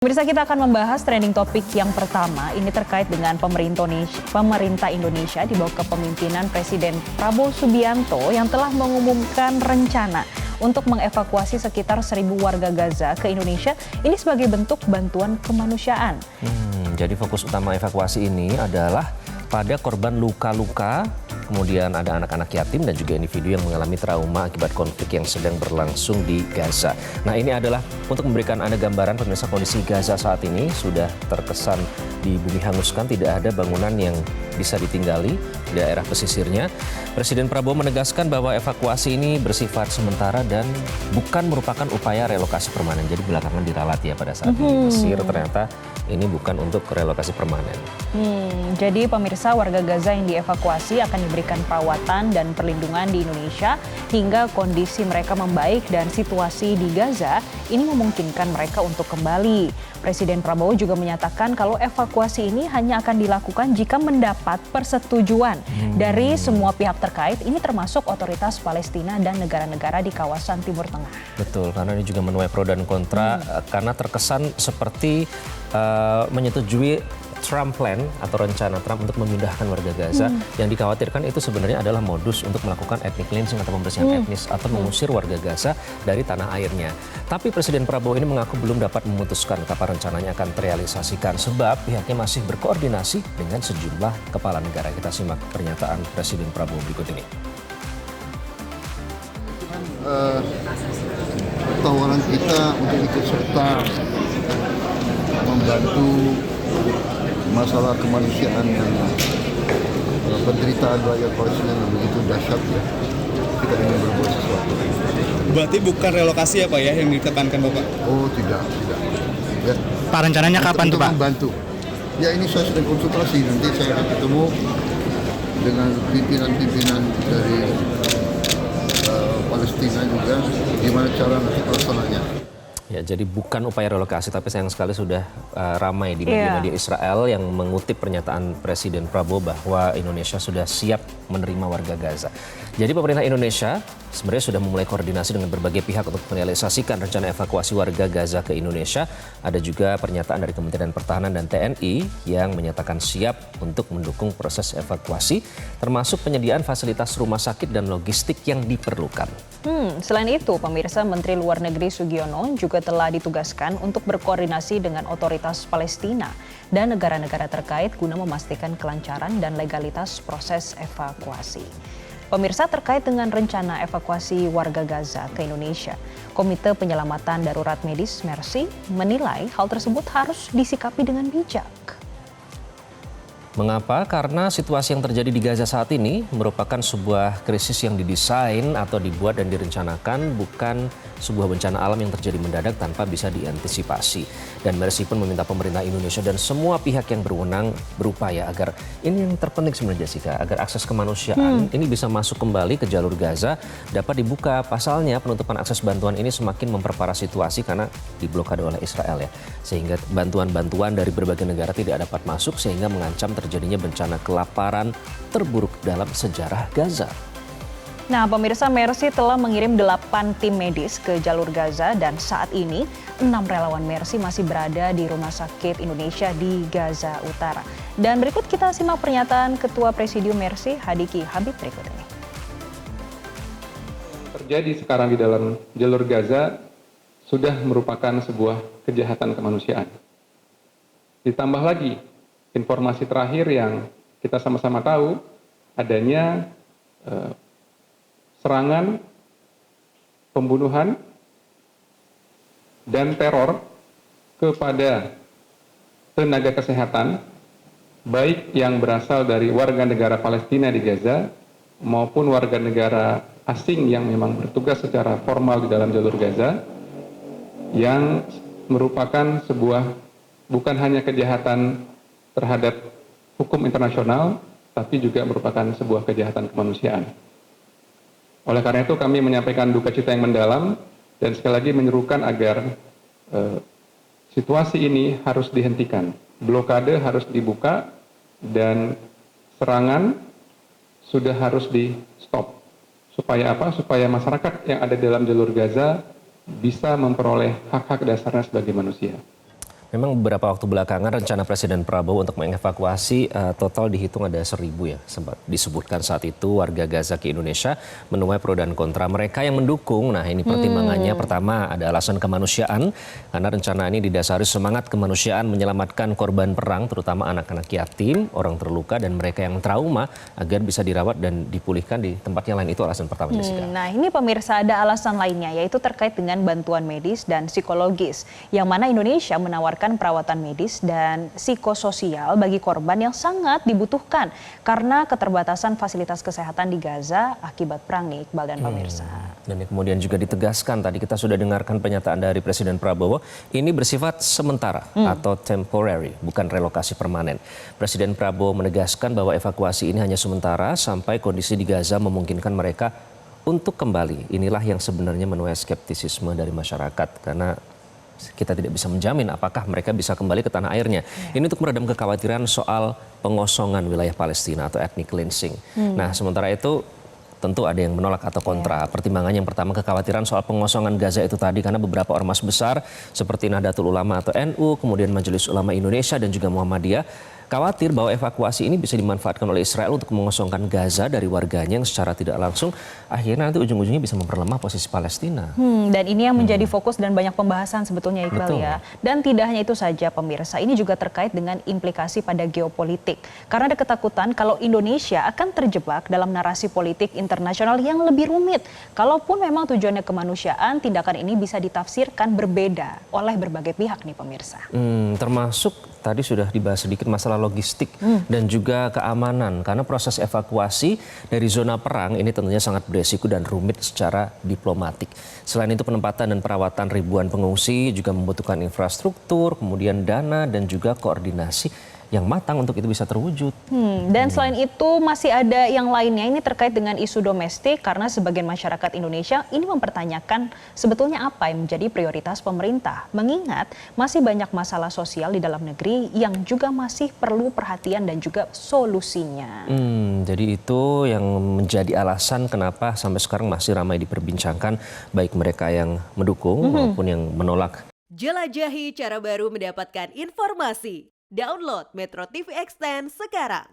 Pemirsa, kita akan membahas trending topik yang pertama. Ini terkait dengan pemerintah Indonesia di bawah kepemimpinan Presiden Prabowo Subianto yang telah mengumumkan rencana untuk mengevakuasi sekitar 1.000 warga Gaza ke Indonesia. Ini sebagai bentuk bantuan kemanusiaan. Jadi fokus utama evakuasi ini adalah pada korban luka-luka, kemudian ada anak-anak yatim dan juga individu yang mengalami trauma akibat konflik yang sedang berlangsung di Gaza. Nah, ini adalah untuk memberikan Anda gambaran pemirsa kondisi Gaza saat ini sudah terkesan di bumi hanguskan, tidak ada bangunan yang bisa ditinggali di daerah pesisirnya. Presiden Prabowo menegaskan bahwa evakuasi ini bersifat sementara dan bukan merupakan upaya relokasi permanen. Jadi belakangan diralat ya pada saat di Mesir, ternyata ini bukan untuk relokasi permanen. Jadi pemirsa, warga Gaza yang dievakuasi akan diberikan perawatan dan perlindungan di Indonesia hingga kondisi mereka membaik dan situasi di Gaza ini memungkinkan mereka untuk kembali. Presiden Prabowo juga menyatakan kalau evakuasi ini hanya akan dilakukan jika mendapat persetujuan dari semua pihak terkait, ini termasuk otoritas Palestina dan negara-negara di kawasan Timur Tengah. Betul, karena ini juga menuai pro dan kontra karena terkesan seperti menyetujui Trump plan atau rencana Trump untuk memindahkan warga Gaza. Yang dikhawatirkan itu sebenarnya adalah modus untuk melakukan ethnic cleansing atau pembersihan etnis atau mengusir warga Gaza dari tanah airnya. Tapi Presiden Prabowo ini mengaku belum dapat memutuskan kapan rencananya akan terrealisasikan sebab pihaknya masih berkoordinasi dengan sejumlah kepala negara. Kita simak pernyataan Presiden Prabowo berikut ini. Tawaran kita untuk ikut serta membantu masalah kemanusiaan yang penderitaan rakyat Palestina yang begitu dahsyat ya. Kita ingin berbuat sesuatu. Berarti bukan relokasi ya Pak ya yang ditekankan Bapak? Oh tidak. Ya. Pak, rencananya kapan tuh Pak? Membantu. Ya ini saya sedang konsultasi, nanti saya akan ketemu dengan pimpinan-pimpinan dari Palestina juga, gimana cara nanti pelaksananya. Ya, jadi bukan upaya relokasi, tapi sayang sekali sudah ramai di media-media Israel yang mengutip pernyataan Presiden Prabowo bahwa Indonesia sudah siap menerima warga Gaza. Jadi pemerintah Indonesia sebenarnya sudah memulai koordinasi dengan berbagai pihak untuk merealisasikan rencana evakuasi warga Gaza ke Indonesia. Ada juga pernyataan dari Kementerian Pertahanan dan TNI yang menyatakan siap untuk mendukung proses evakuasi, termasuk penyediaan fasilitas rumah sakit dan logistik yang diperlukan. Selain itu, pemirsa, Menteri Luar Negeri Sugiono juga telah ditugaskan untuk berkoordinasi dengan otoritas Palestina dan negara-negara terkait guna memastikan kelancaran dan legalitas proses evakuasi. Pemirsa, terkait dengan rencana evakuasi warga Gaza ke Indonesia, Komite Penyelamatan Darurat Medis Mercy menilai hal tersebut harus disikapi dengan bijak. Mengapa? Karena situasi yang terjadi di Gaza saat ini merupakan sebuah krisis yang didesain atau dibuat dan direncanakan, bukan sebuah bencana alam yang terjadi mendadak tanpa bisa diantisipasi. Dan Mercy pun meminta pemerintah Indonesia dan semua pihak yang berwenang berupaya agar ini yang terpenting sebenarnya Jessica, agar akses kemanusiaan ini bisa masuk kembali ke jalur Gaza, dapat dibuka. Pasalnya penutupan akses bantuan ini semakin memperparah situasi karena diblokade oleh Israel ya. Sehingga bantuan-bantuan dari berbagai negara tidak dapat masuk sehingga mengancam terjadinya bencana kelaparan terburuk dalam sejarah Gaza. Nah, pemirsa, Mercy telah mengirim 8 tim medis ke jalur Gaza dan saat ini 6 relawan Mercy masih berada di Rumah Sakit Indonesia di Gaza Utara. Dan berikut kita simak pernyataan Ketua Presidium Mercy, Hadiki Habib berikut ini. Terjadi sekarang di dalam jalur Gaza sudah merupakan sebuah kejahatan kemanusiaan. Ditambah lagi informasi terakhir yang kita sama-sama tahu adanya serangan, pembunuhan, dan teror kepada tenaga kesehatan, baik yang berasal dari warga negara Palestina di Gaza maupun warga negara asing yang memang bertugas secara formal di dalam jalur Gaza, yang merupakan sebuah bukan hanya kejahatan terhadap hukum internasional, tapi juga merupakan sebuah kejahatan kemanusiaan. Oleh karena itu kami menyampaikan duka cita yang mendalam dan sekali lagi menyerukan agar situasi ini harus dihentikan. Blokade harus dibuka dan serangan sudah harus di stop. Supaya apa? Supaya masyarakat yang ada dalam jalur Gaza bisa memperoleh hak-hak dasarnya sebagai manusia. Memang beberapa waktu belakangan rencana Presiden Prabowo untuk mengevakuasi total dihitung ada 1.000 ya. Sempat disebutkan saat itu warga Gaza ke Indonesia menuai pro dan kontra. Mereka yang mendukung, nah ini pertimbangannya pertama ada alasan kemanusiaan. Karena rencana ini didasari semangat kemanusiaan menyelamatkan korban perang terutama anak-anak yatim, orang terluka dan mereka yang trauma agar bisa dirawat dan dipulihkan di tempat yang lain. Itu alasan pertama, Jessica. Nah ini pemirsa ada alasan lainnya yaitu terkait dengan bantuan medis dan psikologis. Yang mana Indonesia menawarkan perawatan medis dan psikososial bagi korban yang sangat dibutuhkan karena keterbatasan fasilitas kesehatan di Gaza akibat perang nih Iqbal dan pemirsa. Dan kemudian juga ditegaskan tadi kita sudah dengarkan pernyataan dari Presiden Prabowo ini bersifat sementara atau temporary bukan relokasi permanen. Presiden Prabowo menegaskan bahwa evakuasi ini hanya sementara sampai kondisi di Gaza memungkinkan mereka untuk kembali. Inilah yang sebenarnya menuai skeptisisme dari masyarakat karena kita tidak bisa menjamin apakah mereka bisa kembali ke tanah airnya. Ini untuk meredam kekhawatiran soal pengosongan wilayah Palestina atau ethnic cleansing. Nah, sementara itu tentu ada yang menolak atau kontra. Pertimbangannya yang pertama kekhawatiran soal pengosongan Gaza itu tadi karena beberapa ormas besar seperti Nahdlatul Ulama atau NU, kemudian Majelis Ulama Indonesia dan juga Muhammadiyah khawatir bahwa evakuasi ini bisa dimanfaatkan oleh Israel untuk mengosongkan Gaza dari warganya yang secara tidak langsung akhirnya nanti ujung-ujungnya bisa memperlemah posisi Palestina. Dan ini yang menjadi fokus dan banyak pembahasan sebetulnya Iqbal ya. Dan tidak hanya itu saja pemirsa, ini juga terkait dengan implikasi pada geopolitik. Karena ada ketakutan kalau Indonesia akan terjebak dalam narasi politik internasional yang lebih rumit. Kalaupun memang tujuannya kemanusiaan, tindakan ini bisa ditafsirkan berbeda oleh berbagai pihak nih pemirsa. Termasuk tadi sudah dibahas sedikit masalah logistik dan juga keamanan karena proses evakuasi dari zona perang ini tentunya sangat beresiko dan rumit secara diplomatik. Selain itu penempatan dan perawatan ribuan pengungsi juga membutuhkan infrastruktur, kemudian dana dan juga koordinasi yang matang untuk itu bisa terwujud. Dan selain itu masih ada yang lainnya ini terkait dengan isu domestik karena sebagian masyarakat Indonesia ini mempertanyakan sebetulnya apa yang menjadi prioritas pemerintah. Mengingat masih banyak masalah sosial di dalam negeri yang juga masih perlu perhatian dan juga solusinya. Jadi itu yang menjadi alasan kenapa sampai sekarang masih ramai diperbincangkan baik mereka yang mendukung maupun yang menolak. Jelajahi cara baru mendapatkan informasi. Download Metro TV Extend sekarang.